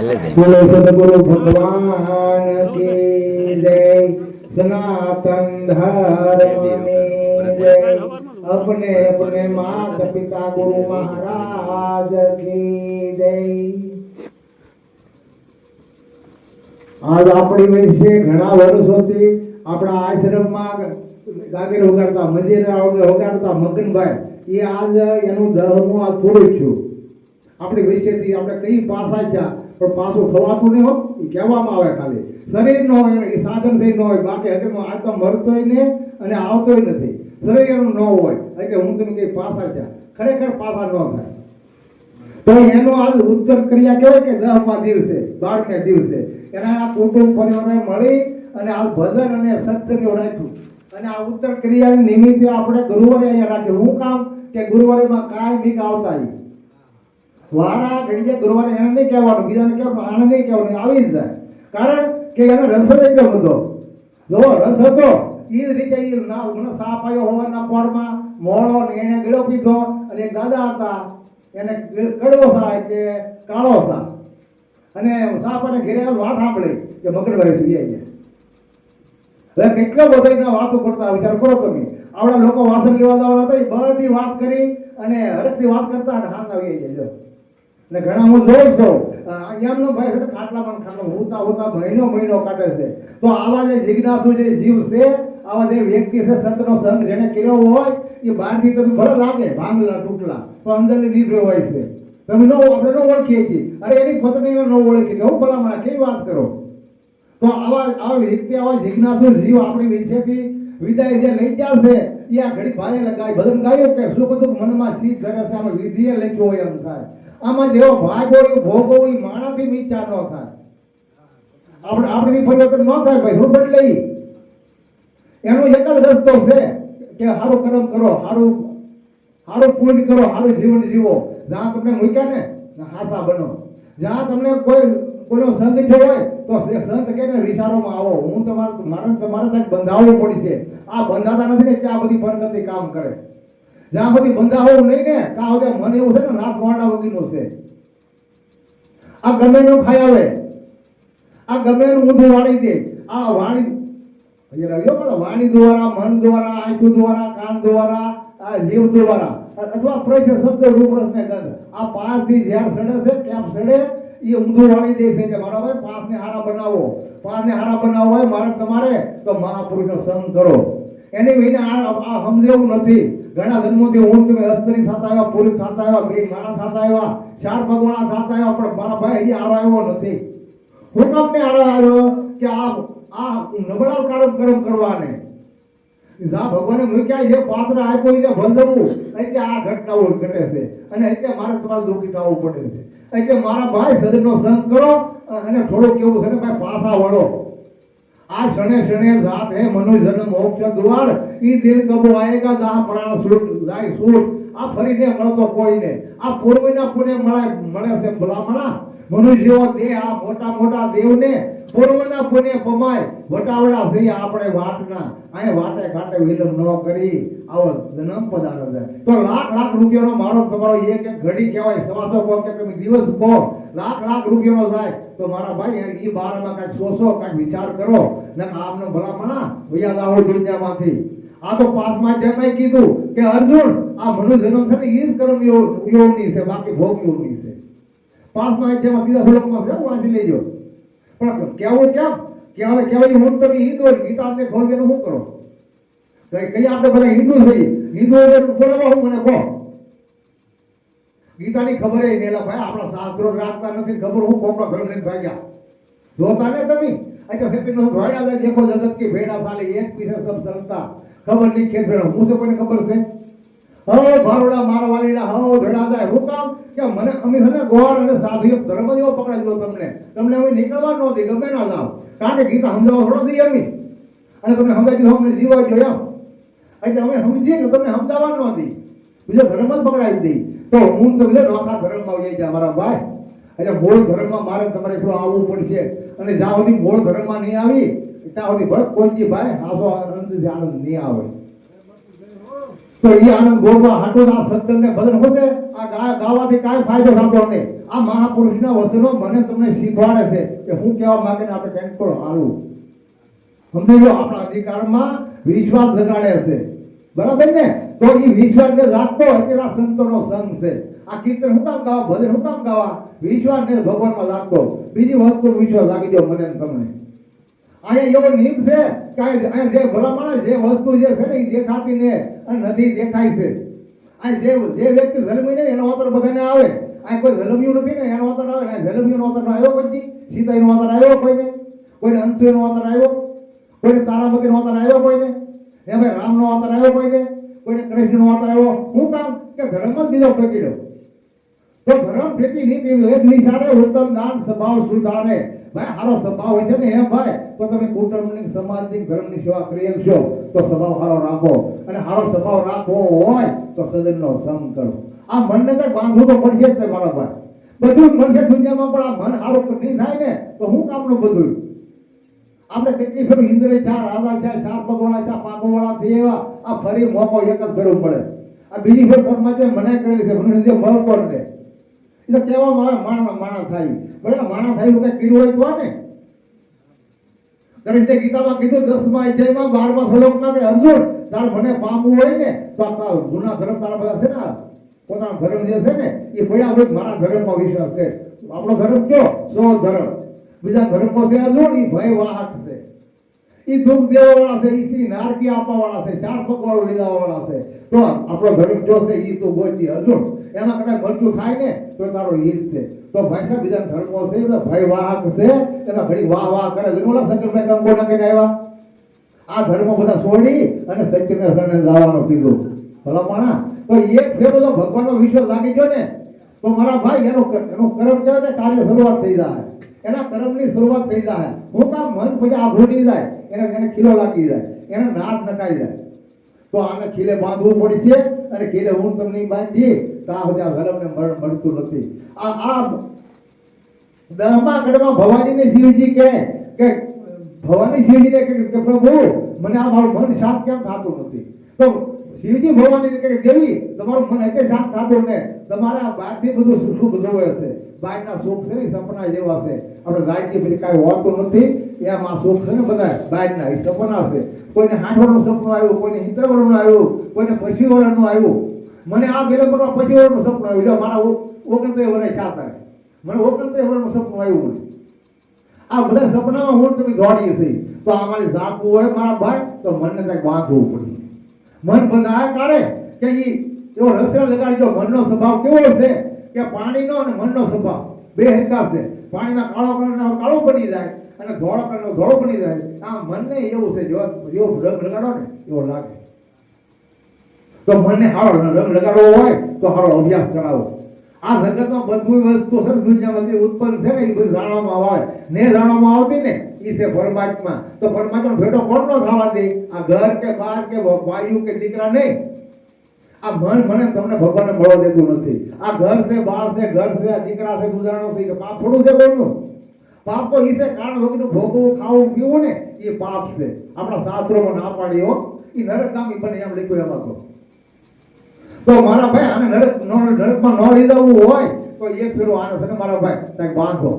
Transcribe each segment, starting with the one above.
बोलो सदगुरु भगवान की जय, सनातन धर्म की जय, अपने अपने माता पिता गुरु महाराज की जय। आज अपनी वैसे घना वर्षोथी अपना आश्रमમાં ગાગર વગાડતા મંજીરા વગાડતા મગનભાઈ એ આજ એનું 10મું આ પૂરું થયું। આપણી વૈશ્યથી આપણે કઈ પાસા છે પણ પાછું થવાતું નહીં હો, એ કહેવામાં આવે ખાલી શરીર નો હોય એ સાધન થઈ ન હોય, બાકી હકીકતમાં આ તો મરતોય ને અને આવતોય નથી, શરીર એનું ન હોય એટલે હું તમે કઈ પાસા છે ખરેખર પાસા ન થાય। તો એનો આજ ઉત્તર ક્રિયા કહેવાય કે 10મા દિવસે 12મે દિવસે એના કુટુંબ પરિવારને મળી અને આ ભજન અને સત્સંગ રાખ્યું અને આ ઉત્તર ક્રિયાની નિમિત્તે આપણે ગુરુવારે અહીંયા રાખ્યું। હું કામ કે ગુરુવારેમાં કાંઈ બીક આવતા વારા ઘડીએ ગુરુવારે એને નહીં કહેવાનું, બીજાને કહેવાનું, આને નહીં કહેવાનું, આવી જ જાય। કારણ કે એનો રસ જ એટલો બધો, જો રસ હતો એ જ રીતે એ મને સાપ આવ્યો હોવાના પોરમાં મોળો ને એને ગળો પીધો અને એક દાદા હતા એને કડવો થાય કે કાળો થાય અને સાપ અને ઘેરે વાત સાંભળી કે મગનભાઈ સુઈ ગયા। હવે કેટલો બધો એના વાતો કરતા વિચાર કરો તમે, આવડા લોકો વાસણ લેવા જવાના હતા એ બધી વાત કરી અને હરેકથી વાત કરતા અને હાથ આવી જાય ને ઘણા હું જોઉં છું એમનો ભાઈ ખાટલામાં ખાટલા હોતા હોતા મહિનો કાઢે છે। તો આવા જે જિજ્ઞાસુ જે જીવ છે, આવા જે વ્યક્તિ છે સંતનો સંગ જેને કર્યો હોય એ બહારથી તમે ભલે લાગે ભાંગલા તૂટલા તો અંદરની નીકળ્યો હોય છે, તમે નો આપણે નો ઓળખીએ છીએ, અરે એની પત્નીને નો ઓળખી હું ભલામણ કેવી વાત કરો। તો આવા વ્યક્તિ આવા જિજ્ઞાસુ જીવ આપણી વિશેથી વિદાય જે લઈ જશે એ આ ઘડી ભારે લગાય ભજન ગાયું કે સુખ દુઃખ મનમાં શીત ધરે છે, આમાં વિધિએ લખ્યો હોય એમ થાય। આમાં જેવો ભાગ હોય ભોગ હોય માણાથી વિચાર ન થાય, આપણે પરિવર્તન ન થાય ભાઈ, હું બદલે એનો એક જ રસ્તો છે કે સારું કર્મ કરો, સારું પુણ્ય કરો, સારું જીવન જીવો। જ્યાં તમને મૂક્યા ને હાસા બનો, જ્યાં તમને કોઈનો સંગ થયો હોય તો સંત કે વિચારોમાં આવો, હું તમારે ત્યાં બંધાવવું પડશે। આ બંધાતા નથી ને ત્યાં બધી પરગતિ કામ કરે, જ્યાં બધી બંધાવવું નહીં ને ત્યાં બધે મન એવું છે ને નાક વાળા વગીનું છે। આ ગમે નું ખાઈ આવે, આ ગમે નું ઊંધું વાળી દે, આ વાણી વાણી દ્વારા, મન દ્વારા, આંખો દ્વારા, કાન દ્વારા, આ જીવ દ્વારા અથવા પ્રશ્ન શબ્દ રૂપ રસ ને ગંધ, આ 5 થી ઝેર સડે છે કેમ સડે એ ઊંધું વાળી દે છે કે મારા ભાઈ 5 ને હારા બનાવો, 5 ને હારા બનાવવો હોય મારે તમારે તો મહાપુરુષનો સંગ કરો। એની વિના આ સમજેવું નથી। ઘણા જન્મોથી હું તમે અસ્તરી થતા આવ્યા, પુરુષ થતા આવ્યા, બે માણસ થતા આવ્યા, 4 ભગવાન થતા આવ્યા, પણ મારા ભાઈ હજી આરો આવ્યો નથી। હું તમને આરો આવ્યો કે આ નબળા કર્મ કરવાને જ્યાં ભગવાને મૂક્યા છે પાત્ર આપ્યો એટલે ભંધવું એટલે આ ઘટનાઓ ઘટે છે અને એટલે મારે તમારે દુઃખી થવું પડે છે। એટલે મારા ભાઈ સજનનો સંગ કરો અને થોડું કેવું છે ને ભાઈ પાછા વળો। આ ક્ષણે ક્ષણે જાત હે મનુષ્ય જન્મ મોક્ષ દ્વાર, ઈ દિલ કબો આયેગા જહાં પ્રાણ છૂટ જાય છૂટ। આ ફરીને મળતો કોઈને, આ પૂર્વના પુણે મળે છે ભલામણા મનુષ્યો દેહ આ મોટા મોટા દેવને પૂર્વના પુણે પમાય વટાવડા થઈ આપણે વાટના અહીં વાટે ઘાટે વિલંબ ન કરી આવો જન્મ પધારો છે। તો લાખ રૂપિયાનો મારો તમારો એક ઘડી કહેવાય, સવાસો કહો કે તમે દિવસ કહો, લાખ રૂપિયાનો જાય તો મારા ભાઈ એ બારમાં કાંઈક સોચો, કાંઈક વિચાર કરો ને આપને ભલામણા યાદ આવો દુનિયામાંથી। આ તો 5મા અધ્યાયમાં કીધું કે અર્જુન આ મનુષ્ય જન્મ છે ને એ જ કર્મ યોગની છે, બાકી ભોગ યોગની છે। 5મા અધ્યાયમાં બીજા શ્લોકમાં છે, વાંચી લેજો। પણ કેવું કેમ કહેવાય હું તમે હિન્દુ ગીતાને ખોલવીને શું કરો કઈ આપણે બધા હિન્દુ છીએ, હિન્દુ બોલાવો હું મને કહો, ગીતાની ખબર એ નેલા ભાઈ આપણા શાસ્ત્રો રાખતા નથી, ખબર હું કોકનો ધર્મ લઈને ભાગ્યા જોતા ને તમે अच्छा फिर नो धोड़ा दे देखो जगत की भेड़ा साले एक पीछे सब चलता खबर नहीं खेत भेड़ा मुझे कोई खबर से हो भारोड़ा मारवालीड़ा हो धड़ा जाए वो काम क्या मने अमी है गोर અને સાધુ ધર્મ જેવો પકડાઈ ગયો તમને હવે નીકળવા ન દે ગમે ના જાવ કારણ કે ગીતા સમજાવવા થોડો દઈએ અમી અને તમને સમજાવી દીધું અમને જીવા જોયા એટલે અમે સમજીએ કે તમને સમજાવવા ન દે બીજો ધર્મ જ પકડાઈ દે તો હું તો બીજો નોખા ધર્મમાં આવી જાય મારા ભાઈ એટલે મૂળ ધર્મમાં મારે તમારે થોડું આવવું પડશે અને જ્યાં સુધી મૂળ ધર્મમાં નહીં આવી ત્યાં સુધી ભલે કોઈ ભાઈ આસો આનંદ નહીં આવે તો એ આનંદ ગોળવા હાટો આ સત્સંગને ભજન હોતે આ ગાવાથી કાંઈ ફાયદો થતો નહીં આ મહાપુરુષના વચનો મને તમને શીખવાડે છે કે હું કહેવા માંગે ને આપણે કંઈક પણ હાલવું. સમજી લો, આપણા અધિકારમાં વિશ્વાસ જગાડે છે, બરાબર ને? તો એ વિશ્વાસને જાગતો એટલા સંતોનો સંગ છે. આ કીર્તન હું કામ ગાવા, ભજન હું કામ ગાવા? વિશ્વાસને ભગવાનમાં લાગતો. બીજી વસ્તુ વિશ્વાસ લાગી દો મને ને તમને. અહીંયા એવો નિયમ છે કે અહીંયા જે ભલા માણસ જે વસ્તુ જે છે ને એ દેખાતી ને અને નથી દેખાય છે. આ જે વ્યક્તિ જન્મી ને એનો અવતાર બધાને આવે. આ કોઈ જન્મ્યું નથી ને એનો અવતાર આવે ને. જન્મ્યું અવતાર આવ્યો કોઈ? સીતાનો અવતાર આવ્યો કોઈને? કોઈને અંશુનો અવતાર આવ્યો? કોઈને તારામતીનો અવતાર આવ્યો કોઈને? એ ભાઈ રામનો અવતાર આવ્યો કોઈને? કોઈને કૃષ્ણનો અવતાર આવ્યો? શું કામ? કે ધર્મ જ બીજો ફેંકીડો. તો ધર્મ ફેંકી નીતિ વેદ નિશાળે ઉત્તમ દાન સ્વભાવ સુધારે. ભાઈ સારો સ્વભાવ હોય છે ને હે ભાઈ, તો તમે કુટુંબની સમાજની ધર્મની સેવા કરી શકશો. તો સ્વભાવ સારો રાખો, અને સારો સ્વભાવ રાખવો હોય તો સદનનો સંગ કરો. આ મનને તો બાંધવું તો પડશે જ મારા ભાઈ. બધું મળશે દુનિયામાં, પણ આ મન સારું નહીં થાય ને તો શું કામનું બધું? આપણે કેટલી ફેરું ઇન્દ્રિય ચાર આધાર છે, ચાર પગવાળા છે, પાંખોવાળા છે, એવા આ ફરી મોકો એક જ ફેરવું પડે. આ બીજી ફેર પરમાત્માએ મનાઈ કરેલી છે, મને જે મળતો ને એટલે કહેવામાં આવે માણસ થાય. બરાબર, માણસ થાય એવું કઈ કર્યું હોય તો ને. કૃષ્ણે ગીતામાં કીધું 10મા અધ્યાયમાં 12મા શ્લોકમાં કે અર્જુન તાર મને પામવું હોય ને તો આ જૂના ધર્મ તારા બધા છે ને, પોતાનો ધર્મ જે છે ને એ પડ્યા હોય મારા ધર્મમાં વિશ્વાસ છે. આપણો ધર્મ કયો? સો ધર્મ. બીજા ધર્મમાં છે અર્જુન એ ભય વાહક છે, એ દુઃખ દેવા વાળા છે, એ નારકી આપવા વાળા છે, ચાર પગ વાળું લીધા વાળા છે. તો આપણો ધર્મ જો છે એ તો ગોતી અર્જુન, એમાં કદાચ મૃત્યુ થાય ને તો તારો હિત છે. તો ભાઈ સાહેબ બીજા ધર્મો છે એટલે ભય વાહક છે, એમાં ઘડી વાહ વાહ કરે. જનોલા શંકરભાઈ કંકો નાખીને આવ્યા. આ ધર્મ બધા છોડી અને સત્યને શરણે જવાનું કીધું. ભલામણા તો એક ફેરો જો ભગવાનનો વિશ્વાસ લાગી ગયો ને તો મારા ભાઈ એનો કર્મ કહેવાય ને કાર્ય શરૂઆત થઈ જાય. એના કર્મની શરૂઆત થઈ જાય. હું કામ મન પછી આ ભૂલી જાય, એને ખીલો લાગી જાય, એને નાદ નખાઈ જાય. તો આને ખીલે બાંધવું પડે છે, અને ખીલે હું તમને બાંધી ત્યાં સુધી આ ધર્મને મળતું નથી. આ દહમા ગઢમાં ભવાનીને શિવજી કે ભવાની શિવજીને કે પ્રભુ મને આ મારું મન શાંત કેમ થતું નથી? તો શિવજી ભવાનીને કહે દેવી તમારું મન એટલે શાંત થતું ને તમારે આ બહારથી બધું સુખ જોવે છે. બહારના સુખ છે ને સપના જેવા છે. આપણે જાયથી પછી કાંઈ હોતું નથી. એમ આ સુખ છે ને બધા બહારના એ સપના છે. કોઈને 60 વર્ષનું સપનું આવ્યું, કોઈને 70 વર્ષનું આવ્યું, કોઈને 25 વર્ષનું આવ્યું. મને આ ગેલેમ્બરમાં 25 વર્ષનું સપનું આવ્યું. જો મારા 29 વર્ષ ચા થાય, મને 29 વર્ષનું સપનું આવ્યું. મને આ બધા સપનામાં હું તમે દોડીએ છીએ. તો અમારી જાગવું હોય મારા ભાઈ તો મનને કંઈક બાંધવું પડે. મન બંધાય કરે કે એવો રસ્તા લગાડી દો. મનનો સ્વભાવ કેવો છે કે પાણીનો અને મનનો સ્વભાવ બે હરખા છે. પાણીમાં કાળો કલરનો કાળો બની જાય અને ધોળો કલરનો ધોળો બની જાય. આ મનને એવું છે, જેવો રંગ લગાડો ને એવો લાગે. તો મનને સારો રંગ લગાડવો હોય તો સારો અભ્યાસ કરાવો. આ જગતમાં બધું વસ્તુ છે દુનિયામાંથી ઉત્પન્ન છે ને એ બધું જાણવામાં આવે ને જાણવામાં આવતી ને એ છે પરમાત્મા. તો પરમાત્મા ભેટો કોણ નો થવા દે? આ ઘર કે બાર કે વાયુ કે દીકરા નહીં. આ મન મને તમને ભગવાનને મળવા દેતું નથી. આ ઘર છે, બાર છે, ઘર છે, આ દીકરા છે, ગુજારણો છે, કે પાપ થોડું છે કોઈનું? પાપ તો એ છે કારણ વગરનું ભોગવું, ખાવું, પીવું ને એ પાપ છે. આપણા શાસ્ત્રોમાં ના પાડી હો, એ નરકગામી બને એમ લખ્યું એમાં. તો મારા ભાઈ આને નરકમાં ન લઈ જવું હોય તો એક ફેરો આને છે ને મારા ભાઈ કંઈક બાંધો.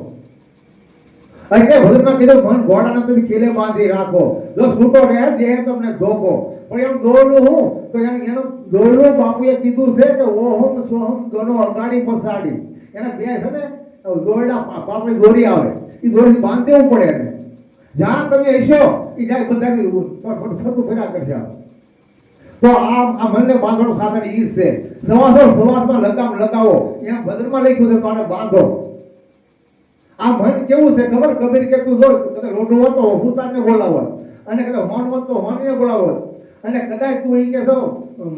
એટલે ભગતમાં કીધું મન ઘોડાને તમે ખીલે બાંધી રાખો. જો છૂટો રહે દે તમને ધોકો. પણ એનું દોરડું હું તો એનું દોરડું બાપુએ કીધું છે કે ઓહમ સોહમ દોનો અગાડી પછાડી. એના બે છે ને દોરડા પાપડી દોરી આવે, એ દોરી બાંધ દેવું પડે એને. જ્યાં તમે હશો એ જાય બધા ફરતું ફેરા કરશે. તો આ મનને બાંધવાનું સાધન ઈ છે. સવાસમાં લગામ લગાવો. ત્યાં ભદ્રમાં લખ્યું છે તો આને બાંધો. આ મન કેવું છે ખબર? કબીર કે તું જો કદાચ રોડો હોત તો હુતારને બોલાવો, અને કદાચ હોન હોત તો હોનને બોલાવો, અને કદાચ તું એ કે તો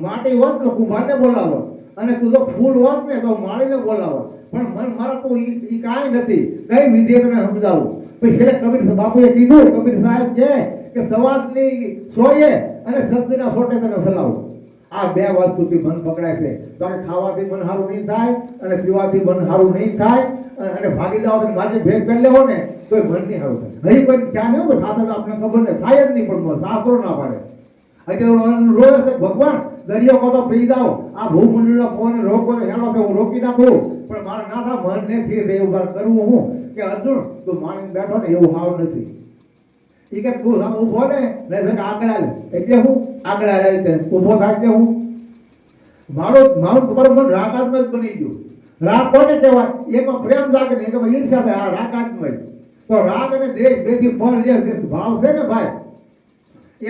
માટી હોત તો કુંભારને બોલાવો, અને તું જો ફૂલ હોત ને તો માળીને બોલાવો. પણ મન મારા તો ઈ કાંઈ નથી. કઈ વિધિએ તને સમજાવું? પછી છેલ્લે કબીર બાપુએ કીધું, કબીર સાહેબ કે સવાસની સોયે અને શબ્દના સોટે તને સલાવું. આ બે વસ્તુથી મન પકડાય છે. કારણ ખાવાથી મન સારું નહીં થાય, અને પીવાથી મન સારું નહીં થાય, અને ભાગી જાવ તો મારે ભેગ કરી લેવો ને તો મન નહીં સારું થાય. હજી કોઈ ક્યાં નહીં ખાતા તો આપણે ખબર ને થાય જ નહીં, પણ શાસ્ત્રો ના પાડે. અત્યારે રોજ ભગવાન દરિયો કો તો પી જાઓ, આ ભૂમંડળનો ફોન રોકો તો હેલો છે હું રોકી નાખું, પણ મારા નાથા મન નથી રે ઉભા કરવું હું કે અર્જુન તું માની બેઠો ને એવું હાવ નથી. ઈ કે તું સામે ઊભો ને આગળ હાલ, એટલે હું આગળ હાલ તે ઊભો થાય છે હું મારું તમારું મન રાગાત્મક બની ગયું. રાગ કોને કહેવાય? એમાં પ્રેમ જાગે ને એમાં ઈર્ષા થાય, આ રાગાત્મક. તો રાગ અને દ્વેષ બેથી પર જે ભાવ છે ને ભાઈ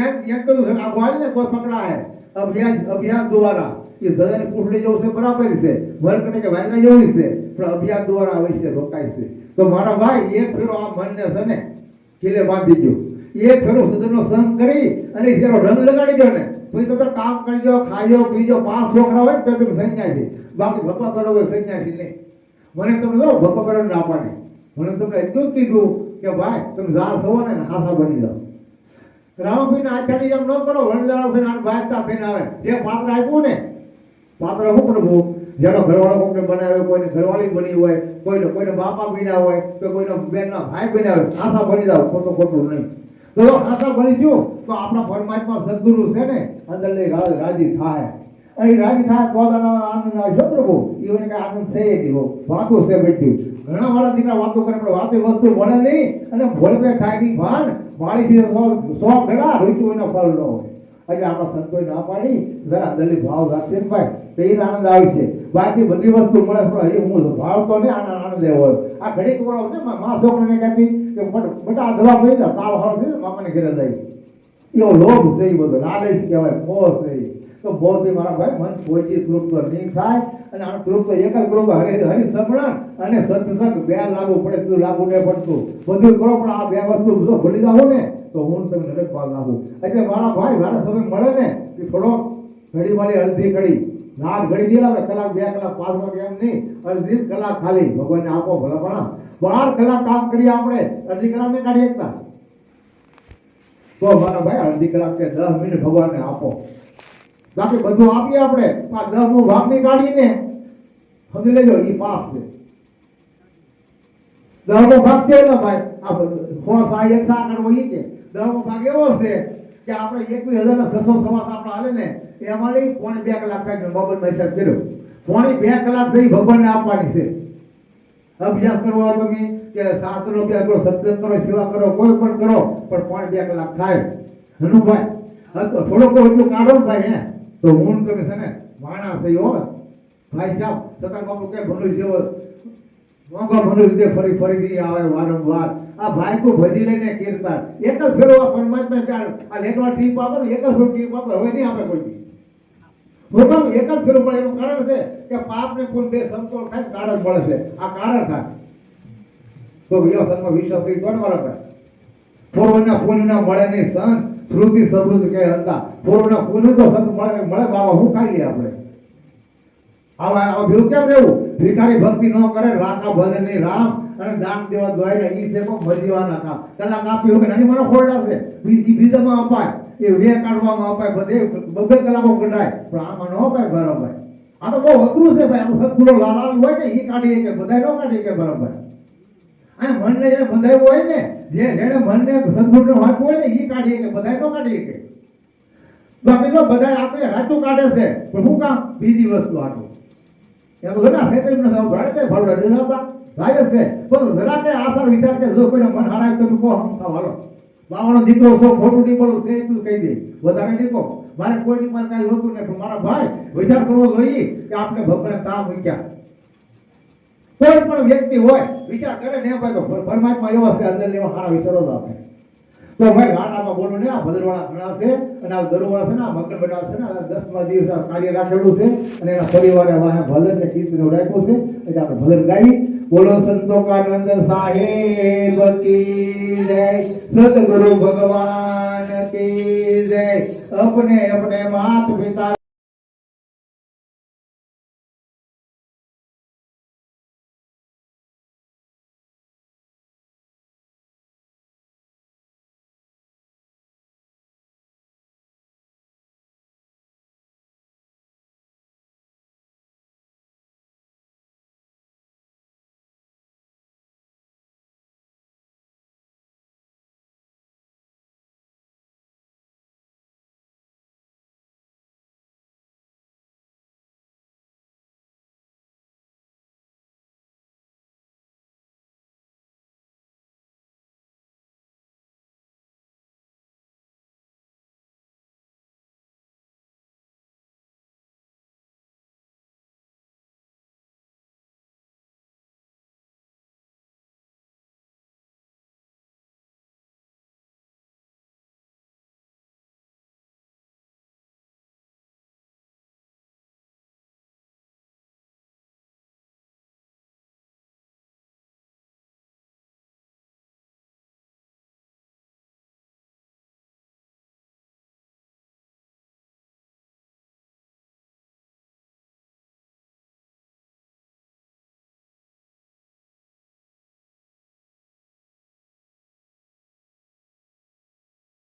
એમ કીધું આ બોલ ને કોઈ પકડાય અભ્યાસ દ્વારા એ ધજાની પૂછડી જેવું છે બરાબર છે, વર્ગ કે વાયરા જેવું છે, પણ અભ્યાસ દ્વારા અવશ્ય રોકાય છે. તો મારા ભાઈ એક ફેરો આ મનને છે ને ખીલે બાંધી ગયો, એક ફેરો સદનનો સંગ કરી અને જેનો રંગ લગાડી દો ને પછી તમે કામ કરી દો, ખાઈ લો, પી લો, 5 છોકરા હોય તો તમે સંન્યાસી, બાકી ભગવા કરો હોય સંન્યાસી નહીં. મને તમે લો ભગવા કરો ના પાડે, મને તમને એટલું જ કીધું કે ભાઈ તમે ઝાડ થવો ને હાથા બની જાઓ. રામભાઈ આચાર્ય જેમ ન કરો, વણજાળો થઈને આ બાજતા થઈને આવે. જે પાત્ર આપ્યું ને પાત્ર હું પ્રભુ જેનો ઘરવાળો કોઈને બનાવ્યો, કોઈને ઘરવાળી બની હોય, કોઈને બાપા બન્યા હોય, તો કોઈનો બેનના ભાઈ બન્યા હોય, આશા બની જાવ, ખોટું નહીં. તો આશા બનીશું તો આપણા પરમાત્મા સદગુરુ છે ને અંદર લઈ રાજી થાય, અને રાજી થાય તો આનંદ આવશે પ્રભુ. એને કઈ આનંદ છે નહીં, વાતું છે બધું. ઘણા વાળા દીકરા વાતો કરે પણ વાતે વસ્તુ મળે નહીં, અને ભોળવે થાય નહીં ભાન વાળી 100 ઘડા રોચ્યું એનો ફળ ન હોય. એટલે આપણા સંતોએ ના પાડી જરા દલી ભાવ રાખશે ને ભાઈ તો એ આનંદ આવશે. બાકી બધી વસ્તુ મળે પણ હજી હું ભાવ તો ને આનંદ લેવો. આ ઘડીક વાળો છે મા છોકરાને કહેતી કે બટા દવા પી જા તાવ હારો થઈ મામાને ઘરે જાય, એવો લોભ છે, એ બધો લાલચ કહેવાય, મોહ છે. તો બહુ મારા ભાઈ મન કોઈ તૃપ્ત નહીં થાય, અને આ તૃપ્ત એક જ કરો તો હરી સમરણ અને સત્સંગ બે લાગુ પડે, તું લાગુ નહીં પડતું, બધું કરો પણ આ બે વસ્તુ જો ભૂલી જાઓ ને તો હું તમે નરક પાલ નાખું. એટલે મારા ભાઈ મારા સમય મળે ને કે થોડો ઘડી વાળી અડધી ઘડી રાત ઘડી દે લાવે, કલાક 2 કલાક 5 વાગે એમ નહીં, અડધી કલાક ખાલી ભગવાનને આપો ભલા. 12 કલાક કામ કરીએ આપણે, અડધી કલાક ને કાઢી એકતા તો મારા ભાઈ અડધી કલાક કે 10 મિનિટ ભગવાનને આપો. બાકી બધું આપીએ આપણે 10 ભાગ ની કાઢીને સમજી લેજો એ પાપ છે. 10 ભાગ છે ને ભાઈ આ એક સા કરવો એ કે 10 ભાગ એવો છે કે આપણે 21,600 સવા આપણે હાલે ને એમાં લઈ 2.5 કલાક થાય બાબત મેસેજ કર્યો, 2.5 કલાક થઈ ભગવાનને આપવાની છે. અભ્યાસ કરવો તમે કે શાસ્ત્રનો અભ્યાસ કરો, સત્સંગ કરો, સેવા કરો, કોઈ પણ કરો, પણ 2.5 કલાક થાય. હનુભાઈ થોડો એટલું કાઢો ને ભાઈ, તો હું તમે છે ને માણસ થઈ હો ભાઈ સાહેબ. સતર બાપુ કે ભણું જેવો મોંઘો ભણું રીતે ફરી આવે વારંવાર. આ ભાઈ કો ભજી લઈને કીર્તન એક જ ફેરો આ પરમાત્મા આ લેટવા ટીપ આપે ને, એક જ ફેરો ટીપ આપે, હવે નહીં આપે કોઈ. હુકમ એક જ ફેરો પડે. એનું કારણ છે કે પાપ ને પુણ્ય બે સમતોલ થાય, કારણ મળે છે. આ કારણ થાય તો વ્યવસ્થામાં વિશ્વાસ કરી કોણ મારા ભાઈ પૂર્વના પુણ્યના મળે નહીં સંત શ્રુતિ સમૃદ્ધ કે હતા. પૂર્વના પુણ્ય તો સંત મળે બાબા હું ખાઈ લઈએ આપણે. આવા ભીરું કેમ રહેવું? ભિખારી ભક્તિ ન કરે, રાખા ભજન ની રામ અને દાન દેવા દ્વારા ઈ છે કો મરજીવાના કામ. કલાક આપી હોય નાની મને ખોરડા છે, બીજામાં અપાય, એ વે કાઢવામાં અપાય, બધે 2 કલાકો કઢાય, પણ આમાં ન અપાય બરાબર. આ તો બહુ અઘરું છે ભાઈ. આપણું સદગુરુ લાલાલ હોય ને એ કાઢીએ કે બધા ન કાઢીએ કે બરાબર. આ મનને જેને બંધાવ્યું હોય ને, જેને મનને સદગુરુને વાંચવું હોય ને એ કાઢીએ કે બધા ન કાઢીએ કે. બાકી તો બધા આપણે રાતું કાઢે છે, પણ શું કામ? બીજી વસ્તુ આટલું એમ ઘણા ખેતરી મને ભાડે છે ભાડે દેતા ભાઈ છે, પણ જરા કે આસાર વિચાર કે જો કોઈને મન હારાય તો કહો હમ ખાવાલો બાવાનો દીકરો છો ખોટું નહીં બોલું છે એટલું કહી દે, વધારે નહીં કહો. મારે કોઈની પાસે કાંઈ હોતું નહીં, પણ મારા ભાઈ વિચાર કરવો જોઈએ કે આપણે ભગવાન કામ મૂક્યા. કોઈ પણ વ્યક્તિ હોય વિચાર કરે ને ભાઈ તો પરમાત્મા એવો છે અંદર લેવા સારા વિચારો જ આપે. તો ભાઈ વાડામાં બોલું ને આ ભદ્રવાળા ઘણા છે, અને આ દરવાળા છે ને આ મકર બનાવ છે ને આ 10મા દિવસે કાર્ય રાખેલું છે, અને એના પરિવારે વાહે ભજન ને કીર્તન રાખ્યું છે. એટલે આપણે ભજન ગાઈ બોલો સંતો કાનંદ સાહેબ કી જય, સદગુરુ ભગવાન કી જય. अपने अपने मात पिता